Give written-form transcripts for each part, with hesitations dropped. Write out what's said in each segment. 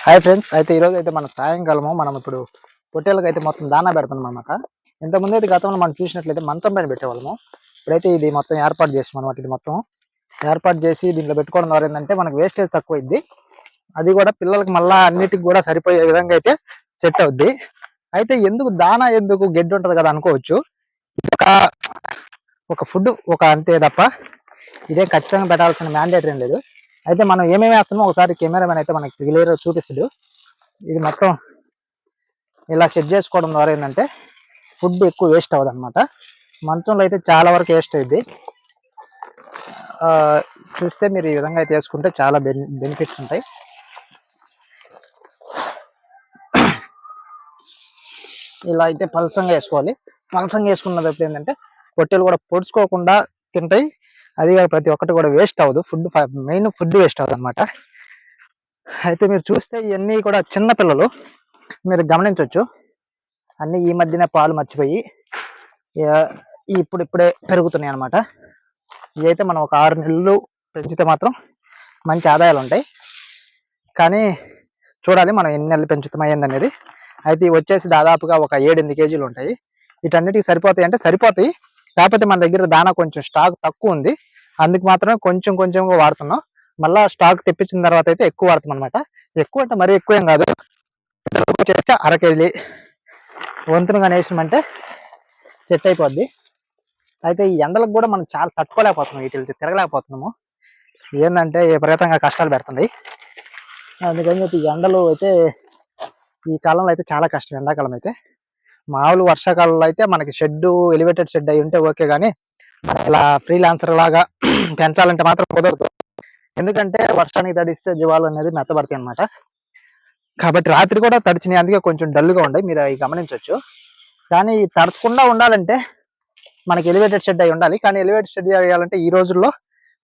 Hi friends, అయితే ఈరోజు అయితే మన సాయంకాలము మనం ఇప్పుడు పొట్టేళ్ళకి అయితే మొత్తం దానా పెడుతున్నాం అనమాట. ఇంతకుముందు అయితే గతంలో మనం చూసినట్లయితే మంచం పైన పెట్టేవాళ్ళము. ఇప్పుడైతే ఇది మొత్తం ఏర్పాటు చేసాం అనమాట. ఇది మొత్తం ఏర్పాటు చేసి దీంట్లో పెట్టుకోవడం ద్వారా ఏంటంటే మనకు వేస్టేజ్ తక్కువ అయింది. అది కూడా పిల్లలకి మళ్ళీ అన్నిటికి కూడా సరిపోయే విధంగా అయితే సెట్ అవుద్ది. అయితే ఎందుకు దానా, ఎందుకు గడ్డి ఉంటుంది కదా అనుకోవచ్చు. ఒక ఒక ఫుడ్ ఒక అంతే తప్ప ఇదే ఖచ్చితంగా పెట్టాల్సిన మ్యాండేటరీ ఏం లేదు. అయితే మనం ఏమేమి వేస్తున్నామో ఒకసారి కెమెరామెన్ అయితే మనకి క్లియర్గా చూపిస్తాడు. ఇది మొత్తం ఇలా సెట్ చేసుకోవడం ద్వారా ఏంటంటే ఫుడ్ ఎక్కువ వేస్ట్ అవ్వదు అనమాట. మంచంలో అయితే చాలా వరకు వేస్ట్ అయింది. చూస్తే మీరు ఈ విధంగా అయితే వేసుకుంటే చాలా బెనిఫిట్స్ ఉంటాయి. ఇలా అయితే పలసంగా వేసుకోవాలి. పలసంగా వేసుకున్నప్పుడు ఏంటంటే పొట్టెలు కూడా పొడుచుకోకుండా తింటాయి. అది ప్రతి ఒక్కటి కూడా వేస్ట్ అవ్వదు. ఫుడ్ మెయిన్ ఫుడ్ వేస్ట్ అవ్వదు అనమాట. అయితే మీరు చూస్తే ఇవన్నీ కూడా చిన్న పిల్లలు మీరు గమనించవచ్చు. అన్నీ ఈ మధ్యనే పాలు మర్చిపోయి ఇప్పుడిప్పుడే పెరుగుతున్నాయి అనమాట. ఇవైతే మనం ఒక 6 నెలలు పెంచితే మాత్రం మంచి ఆదాయాలు ఉంటాయి. కానీ చూడాలి మనం ఎన్ని నెలలు పెంచుతామయ్యింది అనేది. అయితే వచ్చేసి దాదాపుగా ఒక 7-8 కేజీలు ఉంటాయి. వీటన్నిటికి సరిపోతాయి అంటే సరిపోతాయి. కాకపోతే మన దగ్గర దానా కొంచెం స్టాక్ తక్కువ ఉంది. అందుకు మాత్రమే కొంచెంగా వాడుతున్నాం. మళ్ళీ స్టాక్ తెప్పించిన తర్వాత అయితే ఎక్కువ వాడుతాం అనమాట. ఎక్కువ అంటే మరీ ఎక్కువ ఏం కాదు. వచ్చేసి 1/2 కేజీ వంతునుగా వేసినామంటే సెట్ అయిపోద్ది. అయితే ఈ ఎండలకు కూడా మనం చాలా తట్టుకోలేకపోతున్నాం. వీటికి తిరగలేకపోతున్నాము. ఏంటంటే విపరీతంగా కష్టాలు పెడుతుంది. అందుకని చెప్పి ఎండలు అయితే ఈ కాలంలో అయితే చాలా కష్టం. ఎండాకాలం అయితే మామూలు వర్షాకాలంలో అయితే మనకి ఎలివేటెడ్ షెడ్ అయి ఉంటే ఓకే, కానీ ఇలా ఫ్రీలాన్సర్ లాగా పెంచాలంటే మాత్రం కుదరదు. ఎందుకంటే వర్షానికి తడిస్తే జీవాలు అనేది మెత్తబడతాయి అనమాట. కాబట్టి రాత్రి కూడా తడిచినాయి. అందుకే కొంచెం డల్గా ఉండే మీరు అవి గమనించవచ్చు. కానీ తడచకుండా ఉండాలంటే మనకి ఎలివేటెడ్ షెడ్ అయి ఉండాలి. కానీ ఎలివేటెడ్ షెడ్ చేయాలంటే ఈ రోజుల్లో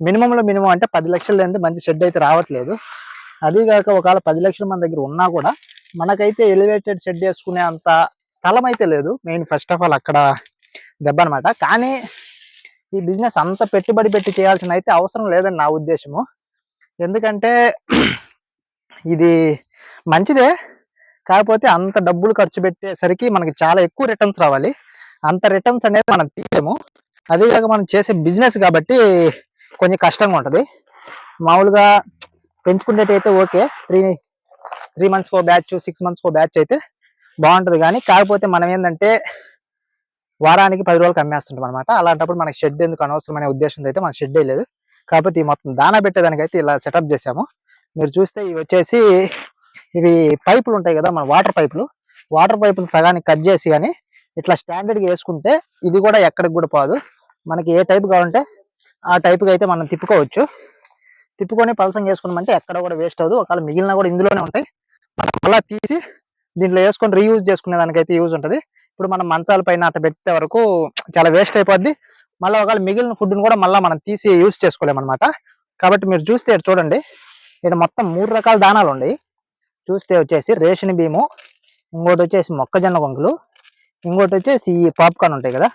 మినిమం అంటే 10 లక్షలు లేని మంచి షెడ్ అయితే రావట్లేదు. అదీగాక ఒకవేళ 10 లక్షలు మన దగ్గర ఉన్నా కూడా మనకైతే ఎలివేటెడ్ షెడ్ వేసుకునే అంత స్థలం అయితే లేదు. మెయిన్ ఫస్ట్ ఆఫ్ ఆల్ అక్కడ దెబ్బ అనమాట. కానీ ఈ బిజినెస్ అంత పెట్టుబడి పెట్టి చేయాల్సిన అయితే అవసరం లేదని నా ఉద్దేశము. ఎందుకంటే ఇది మంచిదే, కాకపోతే అంత డబ్బులు ఖర్చు పెట్టేసరికి మనకి చాలా ఎక్కువ రిటర్న్స్ రావాలి. అంత రిటర్న్స్ అనేది మనం తీయలేము. అదేగాక మనం చేసే బిజినెస్ కాబట్టి కొంచెం కష్టంగా ఉంటుంది. మామూలుగా పెంచుకునేటైతే ఓకే, 3 మంత్స్కో బ్యాచ్, 6 మంత్స్కో బ్యాచ్ అయితే బాగుంటుంది. కానీ కాకపోతే మనం ఏంటంటే వారానికి 10 రోజులకు అమ్మేస్తుంటాం అనమాట. అలాంటప్పుడు మనకి షెడ్ ఎందుకు అనవసరం అనే ఉద్దేశంతో అయితే మనకి షెడ్ లేదు. కాకపోతే ఈ మొత్తం దానా పెట్టేదానికైతే ఇలా సెటప్ చేసాము. మీరు చూస్తే ఇవి వచ్చేసి ఇవి పైపులు ఉంటాయి కదా, మన వాటర్ పైపులు సగానికి కట్ చేసి కానీ ఇట్లా స్టాండర్డ్గా వేసుకుంటే ఇది కూడా ఎక్కడికి కూడా పోదు. మనకి ఏ టైపు కావాలంటే ఆ టైపుకి అయితే మనం తిప్పుకొని పలసంగా వేసుకున్నామంటే ఎక్కడ కూడా వేస్ట్ అవ్వదు. ఒకవేళ మిగిలిన కూడా ఇందులోనే ఉంటాయి. మనం మళ్ళీ తీసి దీంట్లో వేసుకొని రీయూజ్ చేసుకునే దానికైతే యూజ్ ఉంటుంది. ఇప్పుడు మనం మంచాల పైన అట్లా పెట్టే వరకు చాలా వేస్ట్ అయిపోద్ది. మళ్ళీ ఒకవేళ మిగిలిన ఫుడ్ని కూడా మళ్ళీ మనం తీసి యూజ్ చేసుకోలేమన్నమాట. కాబట్టి మీరు చూస్తే చూడండి, ఇక్కడ మొత్తం 3 రకాల దానాలు ఉన్నాయి. చూస్తే వచ్చేసి రేషన్ బియ్యము, ఇంకోటి వచ్చేసి మొక్కజొన్న కొంకులు, ఇంకోటి వచ్చేసి ఈ పాప్కార్న్ ఉంటాయి కదా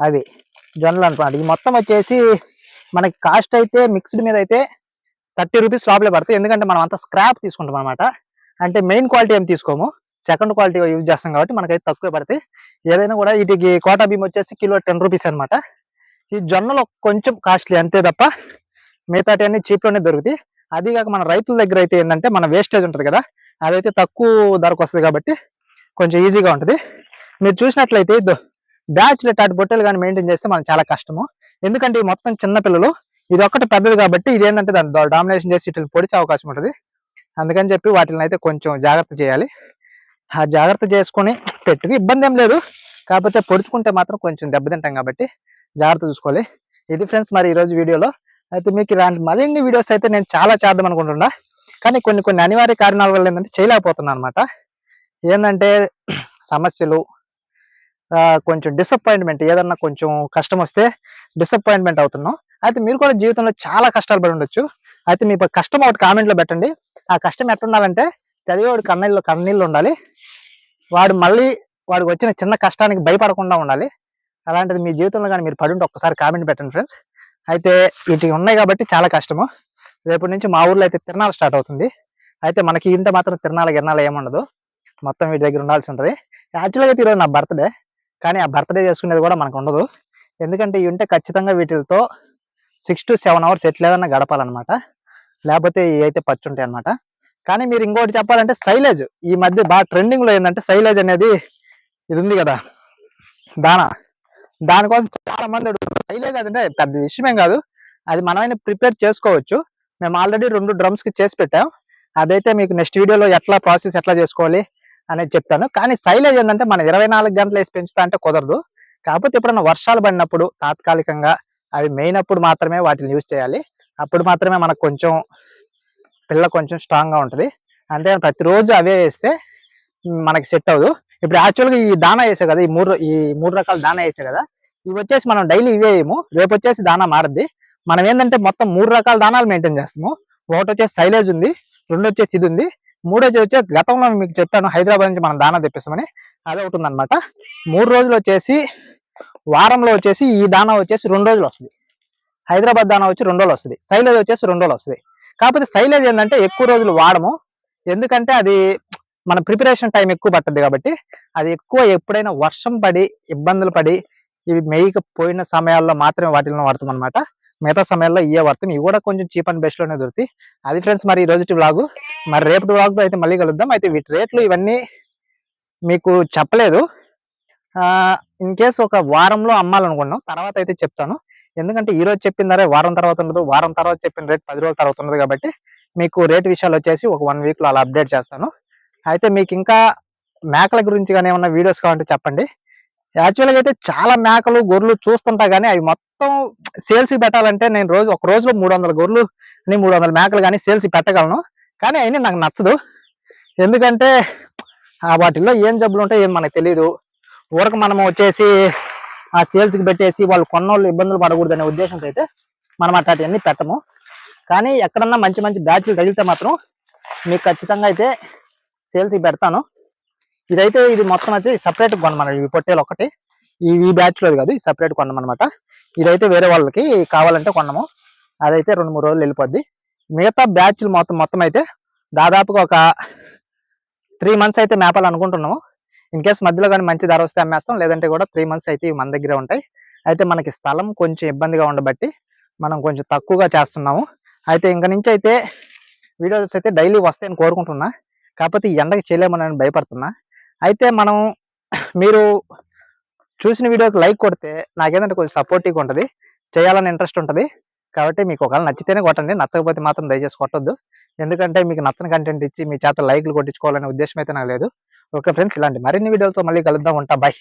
అవి జొన్నలు అనుకోండి. ఈ మొత్తం వచ్చేసి మనకి కాస్ట్ అయితే మిక్స్డ్ మీద అయితే 30 రూపీస్ లోపలే పడతాయి. ఎందుకంటే మనం అంతా స్క్రాప్ తీసుకుంటాం అనమాట. అంటే మెయిన్ క్వాలిటీ ఏం తీసుకోము, సెకండ్ క్వాలిటీ యూజ్ చేస్తాం కాబట్టి మనకైతే తక్కువే పడతాయి. ఏదైనా కూడా వీటికి కోటా బియ్యం వచ్చేసి కిలో 10 రూపీస్ అనమాట. ఈ జొన్నలు కొంచెం కాస్ట్లీ అంతే తప్ప మిగతాటి అన్ని చీప్లోనే దొరుకుతాయి. అదిగాక మన రైతుల దగ్గర అయితే ఏంటంటే మన వేస్టేజ్ ఉంటుంది కదా, అదైతే తక్కువ ధరకు వస్తుంది కాబట్టి కొంచెం ఈజీగా ఉంటుంది. మీరు చూసినట్లయితే బ్యాచ్లు టాటి బొట్టెలు కానీ మెయింటైన్ చేస్తే మనకు చాలా కష్టము. ఎందుకంటే ఈ మొత్తం చిన్నపిల్లలు, ఇది ఒక్కటి పెద్దది కాబట్టి ఇది ఏంటంటే దాన్ని డామినేషన్ చేసి ఇట్లా పొడిచే అవకాశం ఉంటుంది. అందుకని చెప్పి వాటిని అయితే కొంచెం జాగ్రత్త చేయాలి. ఆ జాగ్రత్త చేసుకొని పెట్టుకు ఇబ్బంది ఏం లేదు, కాకపోతే పొడుచుకుంటే మాత్రం కొంచెం దెబ్బతింటాం కాబట్టి జాగ్రత్త చూసుకోవాలి. ఇది ఫ్రెండ్స్ మరి ఈరోజు వీడియోలో. అయితే మీకు ఇలాంటి మరిన్ని వీడియోస్ అయితే నేను చాలా చేద్దాం అనుకుంటున్నా, కానీ కొన్ని అనివార్య కారణాల వల్ల ఏంటంటే చేయలేకపోతున్నాను అనమాట. ఏంటంటే సమస్యలు, కొంచెం డిసప్పాయింట్మెంట్, ఏదన్నా కొంచెం కష్టం వస్తే డిసప్పాయింట్మెంట్ అవుతున్నాం. అయితే మీరు కూడా జీవితంలో చాలా కష్టాలు పడి ఉండొచ్చు. అయితే మీ కష్టం ఒకటి కామెంట్లో పెట్టండి. ఆ కష్టం ఎట్లా ఉండాలంటే చదివేవాడు కన్నీళ్ళు ఉండాలి, వాడికి వచ్చిన చిన్న కష్టానికి భయపడకుండా ఉండాలి. అలాంటిది మీ జీవితంలో కానీ మీరు పడి ఉంటే ఒక్కసారి కామెంట్ పెట్టండి ఫ్రెండ్స్. అయితే వీటికి ఉన్నాయి కాబట్టి చాలా కష్టము. రేపటి నుంచి మా ఊర్లో అయితే తిరణాలు స్టార్ట్ అవుతుంది. అయితే మనకి ఇంటే మాత్రం తిరణాలు గిరణాలు ఏముండదు, మొత్తం వీటి దగ్గర ఉండాల్సి ఉంటుంది. యాక్చువల్గా అయితే ఈరోజు నా బర్త్డే, కానీ ఆ బర్త్డే చేసుకునేది కూడా మనకు ఉండదు. ఎందుకంటే ఇవి ఉంటే ఖచ్చితంగా వీటితో 6 to 7 అవర్స్ ఎట్లేదన్నా గడపాలన్నమాట, లేకపోతే ఇవి అయితే పచ్చి ఉంటాయి అనమాట. కానీ మీరు ఇంకోటి చెప్పాలంటే సైలేజ్ ఈ మధ్య బాగా ట్రెండింగ్లో ఏంటంటే సైలేజ్ అనేది ఇది ఉంది కదా దానా, దానికోసం చాలా మంది అడుగుతున్నారు. సైలేజ్ అదంటే పెద్ద విషయమేం కాదు, అది మనమైనా ప్రిపేర్ చేసుకోవచ్చు. మేము ఆల్రెడీ 2 డ్రమ్స్కి చేసి పెట్టాం, అదైతే మీకు నెక్స్ట్ వీడియోలో ఎట్లా ప్రాసెస్ ఎట్లా చేసుకోవాలి అనేది చెప్తాను. కానీ సైలేజ్ ఏంటంటే మనం 24 గంటలు వేసి పెంచుతా అంటే కుదరదు. కాకపోతే ఎప్పుడైనా వర్షాలు పడినప్పుడు తాత్కాలికంగా అవి మెయినప్పుడు మాత్రమే వాటిని యూజ్ చేయాలి. అప్పుడు మాత్రమే మనకు కొంచెం పిల్ల కొంచెం స్ట్రాంగ్గా ఉంటుంది. అంతే ప్రతిరోజు అవే వేస్తే మనకి సెట్ అవ్వదు. ఇప్పుడు యాక్చువల్గా ఈ దానా వేసే కదా, ఈ మూడు రకాల దానా వేసే కదా, ఇవి వచ్చేసి మనం డైలీ ఇవే వేయము, రేపు వచ్చేసి దానా మారద్ది. మనం ఏంటంటే మొత్తం 3 రకాల దానాలు మెయింటైన్ చేస్తాము. ఒకటి వచ్చేసి సైలేజ్ ఉంది, 2 వచ్చేసి ఇది ఉంది, 3 వచ్చేసి గతంలో మీకు చెప్పాను హైదరాబాద్ నుంచి మనం దానా తెప్పిస్తామని, అదే ఒకటి ఉందన్నమాట. 3 రోజులు వచ్చేసి వారంలో వచ్చేసి ఈ దానా వచ్చేసి 2 రోజులు వస్తుంది, హైదరాబాద్ దానా వచ్చి 2 రోజులు వస్తుంది, సైలేజ్ వచ్చేసి 2 రోజులు వస్తుంది. కాకపోతే సైలేజ్ ఏంటంటే ఎక్కువ రోజులు వాడము, ఎందుకంటే అది మన ప్రిపరేషన్ టైం ఎక్కువ పడుతుంది కాబట్టి. అది ఎక్కువ ఎప్పుడైనా వర్షం పడి ఇబ్బందులు పడి ఇవి మేయకపోయిన సమయాల్లో మాత్రమే వాటిని వాడతాం అనమాట. మిగతా సమయాల్లో ఇవే వాడతాం. ఇవి కూడా కొంచెం చీప్ అండ్ బెస్ట్లోనే దొరుకుతాయి. అది ఫ్రెండ్స్ మరి ఈ రోజు వ్లాగు. మరి రేపటి వ్లాగ్లో అయితే మళ్ళీ కలుద్దాం. అయితే వీటి రేట్లు ఇవన్నీ మీకు చెప్పలేదు, ఇన్ కేసు ఒక వారంలో అమ్మాలనుకున్నాం, తర్వాత అయితే చెప్తాను. ఎందుకంటే ఈ రోజు చెప్పిన ధర వారం తర్వాత ఉండదు, వారం తర్వాత చెప్పిన రేట్ 10 రోజుల తర్వాత ఉండదు. కాబట్టి మీకు రేట్ విషయాలు వచ్చేసి ఒక 1 వీక్లో అలా అప్డేట్ చేస్తాను. అయితే మీకు ఇంకా మేకల గురించి కానీ ఏమన్నా వీడియోస్ కావాలంటే చెప్పండి. యాక్చువల్గా అయితే చాలా మేకలు గొర్రెలు చూస్తుంటా, కానీ అవి మొత్తం సేల్స్కి పెట్టాలంటే నేను ఒక రోజులో 300 గొర్రెలు 300 మేకలు కానీ సేల్స్కి పెట్టగలను. కానీ అయినా నాకు నచ్చదు, ఎందుకంటే వాటిల్లో ఏం జబ్బులు ఉంటాయి ఏం మనకు తెలియదు. ఊరకు మనం వచ్చేసి ఆ సేల్స్కి పెట్టేసి వాళ్ళు కొన్నోళ్ళు ఇబ్బందులు పడకూడదనే ఉద్దేశంతో అయితే మనం అట్లాంటివన్నీ పెట్టము. కానీ ఎక్కడన్నా మంచి మంచి బ్యాచ్లు తగిలితే మాత్రం మీకు ఖచ్చితంగా అయితే సేల్స్కి పెడతాను. ఇది మొత్తం అయితే సపరేట్ కొనమన్న, ఇవి పొట్టేలు ఒకటి ఈ బ్యాచ్లో కాదు, ఈ సపరేట్ కొనమన్నమాట. ఇదైతే వేరే వాళ్ళకి కావాలంటే కొన్నాము, అదైతే 2-3 రోజులు వెళ్ళిపోద్ది. మిగతా బ్యాచ్లు మొత్తం అయితే దాదాపుగా ఒక 3 months అయితే మేపాలనుకుంటున్నాము. ఇన్ కేసు మధ్యలో కానీ మంచి ధర వస్తే అమ్మేస్తాం, లేదంటే కూడా 3 months అయితే మన దగ్గరే ఉంటాయి. అయితే మనకి స్థలం కొంచెం ఇబ్బందిగా ఉండబట్టి మనం కొంచెం తక్కువగా చేస్తున్నాము. అయితే ఇంక నుంచి అయితే వీడియోస్ అయితే డైలీ వస్తాయని కోరుకుంటున్నా, కాకపోతే ఈ ఎండకి చేయలేమని భయపడుతున్నా. అయితే మీరు చూసిన వీడియోకి లైక్ కొడితే నాకేంటంటే కొంచెం సపోర్టివ్గా ఉంటుంది, చేయాలని ఇంట్రెస్ట్ ఉంటుంది. కాబట్టి మీకు ఒకవేళ నచ్చితేనే కొట్టండి, నచ్చకపోతే మాత్రం దయచేసి కొట్టొద్దు. ఎందుకంటే మీకు నచ్చని కంటెంట్ ఇచ్చి మీ చేత లైక్లు కొట్టించుకోవాలనే ఉద్దేశం అయితే నాకు లేదు. ఓకే ఫ్రెండ్స్, ఇలాంటి మరిన్ని వీడియోలతో మళ్ళీ కలుద్దాం. ఉంటా, బాయ్.